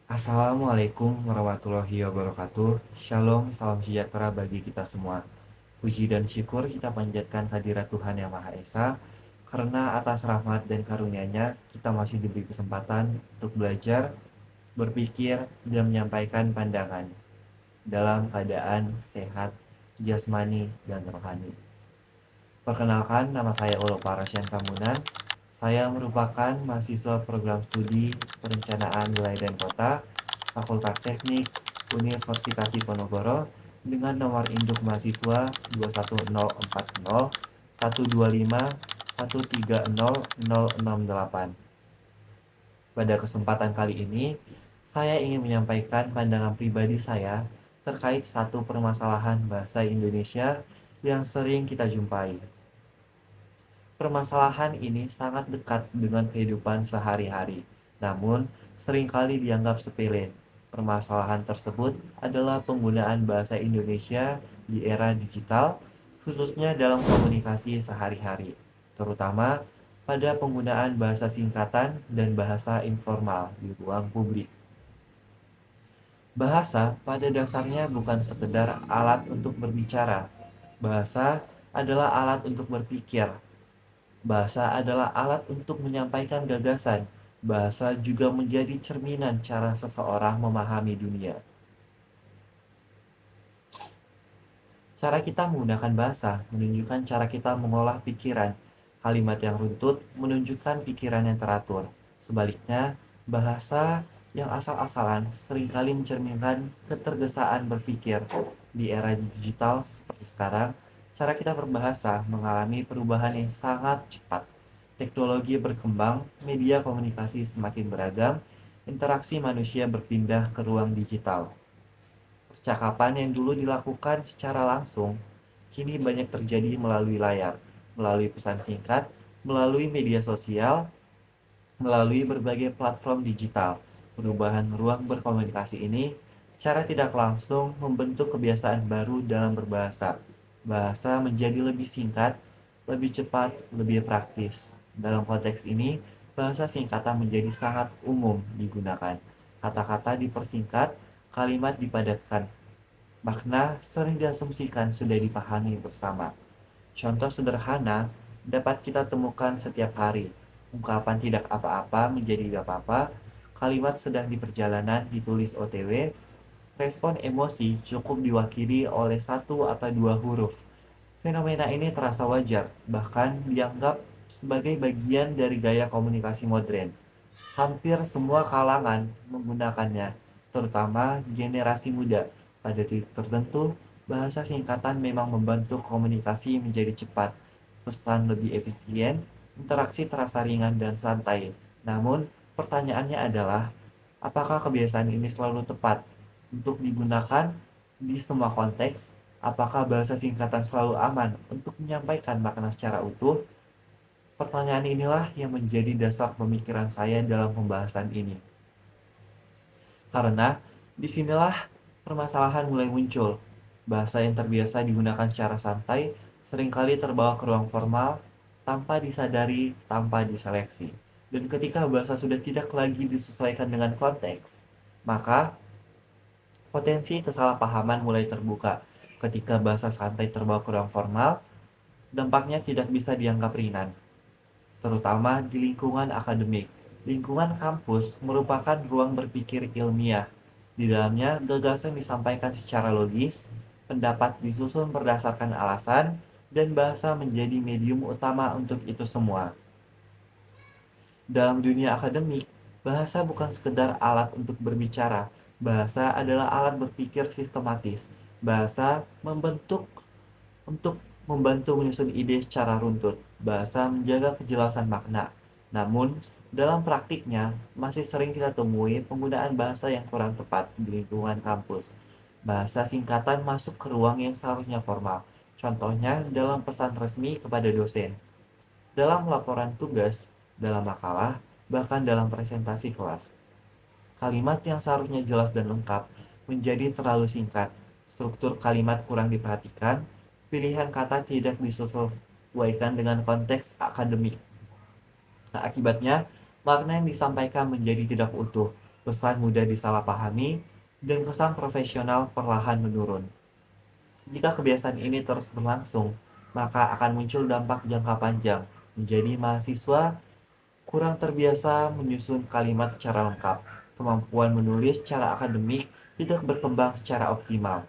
Assalamualaikum warahmatullahi wabarakatuh. Shalom, salam sejahtera bagi kita semua. Puji dan syukur kita panjatkan hadirat Tuhan Yang Maha Esa, karena atas rahmat dan karunia-Nya kita masih diberi kesempatan untuk belajar, berpikir, dan menyampaikan pandangan dalam keadaan sehat, jasmani, dan rohani. Perkenalkan, nama saya Olo Parasyan Kamunan. Saya merupakan mahasiswa program studi Perencanaan Wilayah dan Kota, Fakultas Teknik, Universitas Diponegoro, dengan nomor induk mahasiswa 21040 125 130 068. Pada kesempatan kali ini, saya ingin menyampaikan pandangan pribadi saya terkait satu permasalahan bahasa Indonesia yang sering kita jumpai. Permasalahan ini sangat dekat dengan kehidupan sehari-hari, namun seringkali dianggap sepele. Permasalahan tersebut adalah penggunaan bahasa Indonesia di era digital, khususnya dalam komunikasi sehari-hari, terutama pada penggunaan bahasa singkatan dan bahasa informal di ruang publik. Bahasa pada dasarnya bukan sekedar alat untuk berbicara. Bahasa adalah alat untuk berpikir. Bahasa adalah alat untuk menyampaikan gagasan. Bahasa juga menjadi cerminan cara seseorang memahami dunia. Cara kita menggunakan bahasa menunjukkan cara kita mengolah pikiran. Kalimat yang runtut menunjukkan pikiran yang teratur. Sebaliknya, bahasa yang asal-asalan seringkali mencerminkan ketergesaan berpikir. Di era digital seperti sekarang, cara kita berbahasa mengalami perubahan yang sangat cepat. Teknologi berkembang, media komunikasi semakin beragam, interaksi manusia berpindah ke ruang digital. Percakapan yang dulu dilakukan secara langsung, kini banyak terjadi melalui layar, melalui pesan singkat, melalui media sosial, melalui berbagai platform digital. Perubahan ruang berkomunikasi ini secara tidak langsung membentuk kebiasaan baru dalam berbahasa. Bahasa menjadi lebih singkat, lebih cepat, lebih praktis. Dalam konteks ini, bahasa singkatan menjadi sangat umum digunakan. Kata-kata dipersingkat, kalimat dipadatkan. Makna sering diasumsikan sudah dipahami bersama. Contoh sederhana dapat kita temukan setiap hari. Ungkapan tidak apa-apa menjadi gak apa-apa, kalimat sedang di perjalanan ditulis OTW, respon emosi cukup diwakili oleh satu atau dua huruf. Fenomena ini terasa wajar, bahkan dianggap sebagai bagian dari gaya komunikasi modern. Hampir semua kalangan menggunakannya, terutama generasi muda. Pada titik tertentu, bahasa singkatan memang membantu komunikasi menjadi cepat, pesan lebih efisien, interaksi terasa ringan dan santai. Namun, pertanyaannya adalah, apakah kebiasaan ini selalu tepat untuk digunakan di semua konteks? Apakah bahasa singkatan selalu aman untuk menyampaikan makna secara utuh? Pertanyaan inilah yang menjadi dasar pemikiran saya dalam pembahasan ini. Karena disinilah permasalahan mulai muncul. Bahasa yang terbiasa digunakan secara santai seringkali terbawa ke ruang formal tanpa disadari, tanpa diseleksi. Dan ketika bahasa sudah tidak lagi disesuaikan dengan konteks, maka potensi kesalahpahaman mulai terbuka. Ketika bahasa santai terbawa ke ruang formal, dampaknya tidak bisa dianggap ringan, terutama di lingkungan akademik. Lingkungan kampus merupakan ruang berpikir ilmiah. Di dalamnya, gagasan disampaikan secara logis, pendapat disusun berdasarkan alasan, dan bahasa menjadi medium utama untuk itu semua. Dalam dunia akademik, bahasa bukan sekedar alat untuk berbicara. Bahasa adalah alat berpikir sistematis. Bahasa untuk membantu menyusun ide secara runtut. Bahasa menjaga kejelasan makna. Namun, dalam praktiknya, masih sering kita temui penggunaan bahasa yang kurang tepat di lingkungan kampus. Bahasa singkatan masuk ke ruang yang seharusnya formal. Contohnya dalam pesan resmi kepada dosen, dalam laporan tugas, dalam makalah, bahkan dalam presentasi kelas. Kalimat yang seharusnya jelas dan lengkap menjadi terlalu singkat. Struktur kalimat kurang diperhatikan, pilihan kata tidak disesuaikan dengan konteks akademik. Nah, akibatnya, makna yang disampaikan menjadi tidak utuh. pesan mudah disalahpahami, dan kesan profesional perlahan menurun. Jika kebiasaan ini terus berlangsung, maka akan muncul dampak jangka panjang, menjadi mahasiswa kurang terbiasa menyusun kalimat secara lengkap. Kemampuan menulis secara akademik tidak berkembang secara optimal.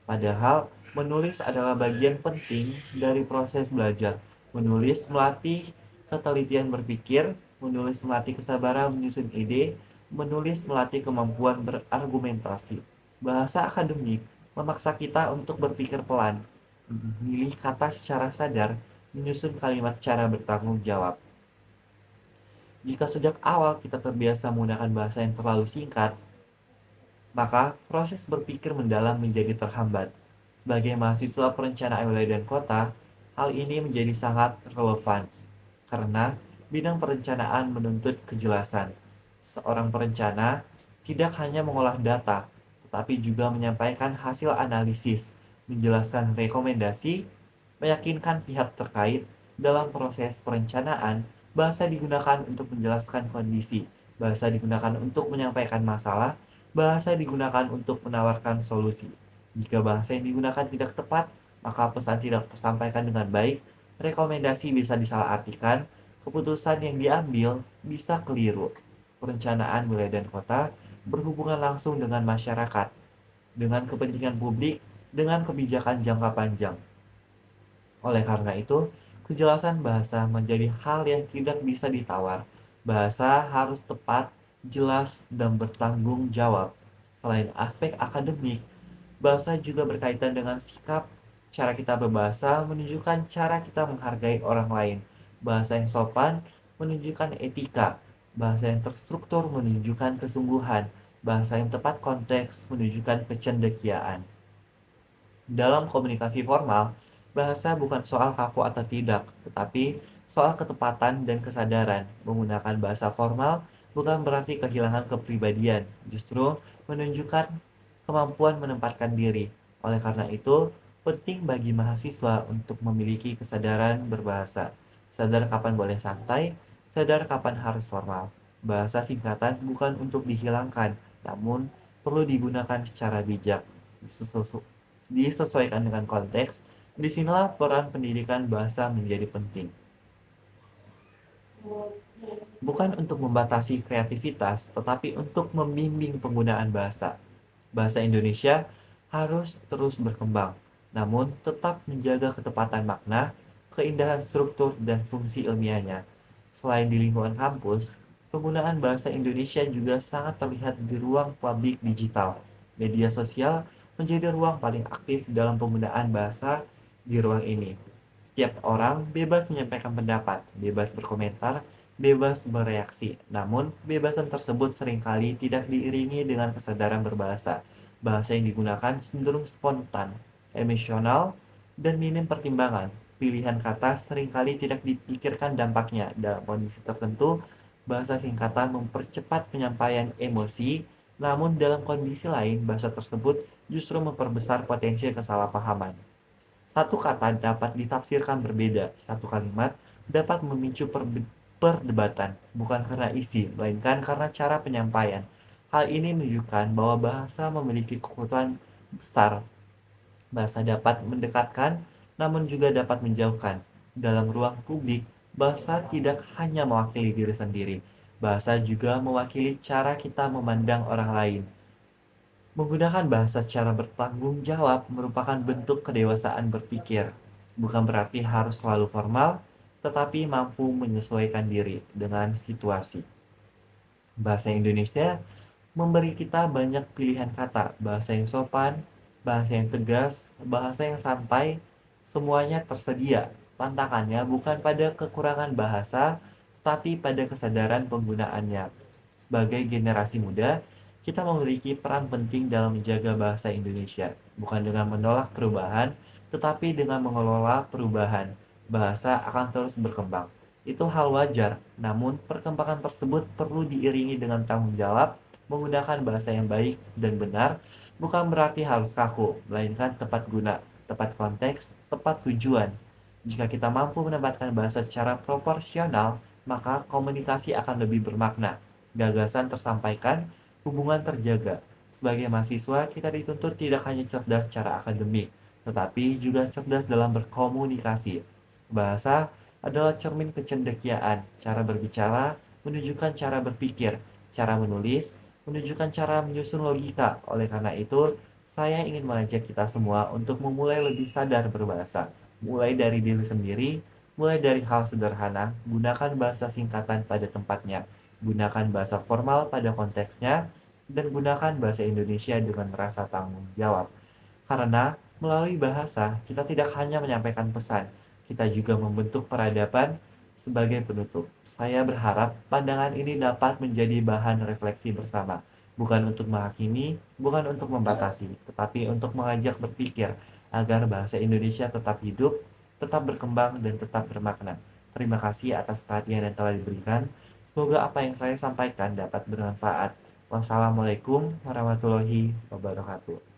Padahal, menulis adalah bagian penting dari proses belajar. Menulis melatih ketelitian berpikir, menulis melatih kesabaran menyusun ide, menulis melatih kemampuan berargumentasi. Bahasa akademik memaksa kita untuk berpikir pelan, memilih kata secara sadar, menyusun kalimat secara bertanggung jawab. Jika sejak awal kita terbiasa menggunakan bahasa yang terlalu singkat, maka proses berpikir mendalam menjadi terhambat. Sebagai mahasiswa perencanaan wilayah dan kota, hal ini menjadi sangat relevan karena bidang perencanaan menuntut kejelasan. Seorang perencana tidak hanya mengolah data, tetapi juga menyampaikan hasil analisis, menjelaskan rekomendasi, meyakinkan pihak terkait dalam proses perencanaan. Bahasa digunakan untuk menjelaskan kondisi, bahasa digunakan untuk menyampaikan masalah, bahasa digunakan untuk menawarkan solusi. Jika bahasa yang digunakan tidak tepat, maka pesan tidak tersampaikan dengan baik, rekomendasi bisa disalahartikan, keputusan yang diambil bisa keliru. Perencanaan wilayah dan kota berhubungan langsung dengan masyarakat, dengan kepentingan publik, dengan kebijakan jangka panjang. Oleh karena itu, kejelasan bahasa menjadi hal yang tidak bisa ditawar. Bahasa harus tepat, jelas, dan bertanggung jawab. Selain aspek akademik, bahasa juga berkaitan dengan sikap. Cara kita berbahasa menunjukkan cara kita menghargai orang lain. Bahasa yang sopan menunjukkan etika. Bahasa yang terstruktur menunjukkan kesungguhan. Bahasa yang tepat konteks menunjukkan kecendekiaan. Dalam komunikasi formal, bahasa bukan soal kaku atau tidak, tetapi soal ketepatan dan kesadaran. Menggunakan bahasa formal bukan berarti kehilangan kepribadian, justru menunjukkan kemampuan menempatkan diri. Oleh karena itu, penting bagi mahasiswa untuk memiliki kesadaran berbahasa. Sadar kapan boleh santai, sadar kapan harus formal. Bahasa singkatan bukan untuk dihilangkan, namun perlu digunakan secara bijak, disesuaikan dengan konteks. Disinilah peran pendidikan bahasa menjadi penting. Bukan untuk membatasi kreativitas, tetapi untuk membimbing penggunaan bahasa. Bahasa Indonesia harus terus berkembang, namun tetap menjaga ketepatan makna, keindahan struktur, dan fungsi ilmiahnya. Selain di lingkungan kampus, penggunaan bahasa Indonesia juga sangat terlihat di ruang publik digital. Media sosial menjadi ruang paling aktif dalam penggunaan bahasa di ruang ini. Setiap orang bebas menyampaikan pendapat, bebas berkomentar, bebas bereaksi. Namun, kebebasan tersebut seringkali tidak diiringi dengan kesadaran berbahasa. Bahasa yang digunakan cenderung spontan, emosional, dan minim pertimbangan. Pilihan kata seringkali tidak dipikirkan dampaknya. Dalam kondisi tertentu, bahasa singkatan mempercepat penyampaian emosi, namun dalam kondisi lain, bahasa tersebut justru memperbesar potensi kesalahpahaman. Satu kata dapat ditafsirkan berbeda, satu kalimat dapat memicu perdebatan, bukan karena isi, melainkan karena cara penyampaian. Hal ini menunjukkan bahwa bahasa memiliki kekuatan besar. Bahasa dapat mendekatkan, namun juga dapat menjauhkan. Dalam ruang publik, bahasa tidak hanya mewakili diri sendiri, bahasa juga mewakili cara kita memandang orang lain. Menggunakan bahasa secara bertanggung jawab merupakan bentuk kedewasaan berpikir. Bukan berarti harus selalu formal, tetapi mampu menyesuaikan diri dengan situasi. Bahasa Indonesia memberi kita banyak pilihan kata, bahasa yang sopan, bahasa yang tegas, bahasa yang santai, semuanya tersedia. Tantangannya bukan pada kekurangan bahasa, tetapi pada kesadaran penggunaannya. Sebagai generasi muda, kita memiliki peran penting dalam menjaga bahasa Indonesia, bukan dengan menolak perubahan, tetapi dengan mengelola perubahan. Bahasa akan terus berkembang. Itu hal wajar, namun perkembangan tersebut perlu diiringi dengan tanggung jawab. Menggunakan bahasa yang baik dan benar bukan berarti harus kaku, melainkan tepat guna, tepat konteks, tepat tujuan. Jika kita mampu menempatkan bahasa secara proporsional, maka komunikasi akan lebih bermakna. Gagasan tersampaikan, hubungan terjaga. Sebagai mahasiswa, kita dituntut tidak hanya cerdas secara akademik, tetapi juga cerdas dalam berkomunikasi. Bahasa adalah cermin kecendekiaan. Cara berbicara menunjukkan cara berpikir, cara menulis menunjukkan cara menyusun logika. Oleh karena itu, saya ingin mengajak kita semua untuk memulai lebih sadar berbahasa. Mulai dari diri sendiri, mulai dari hal sederhana, gunakan bahasa singkatan pada tempatnya, gunakan bahasa formal pada konteksnya, dan gunakan bahasa Indonesia dengan rasa tanggung jawab. Karena melalui bahasa, kita tidak hanya menyampaikan pesan, kita juga membentuk peradaban sebagai penutup. Saya berharap pandangan ini dapat menjadi bahan refleksi bersama, bukan untuk menghakimi, bukan untuk membatasi, tetapi untuk mengajak berpikir agar bahasa Indonesia tetap hidup, tetap berkembang, dan tetap bermakna. Terima kasih atas perhatian yang telah diberikan. Semoga apa yang saya sampaikan dapat bermanfaat. Wassalamualaikum warahmatullahi wabarakatuh.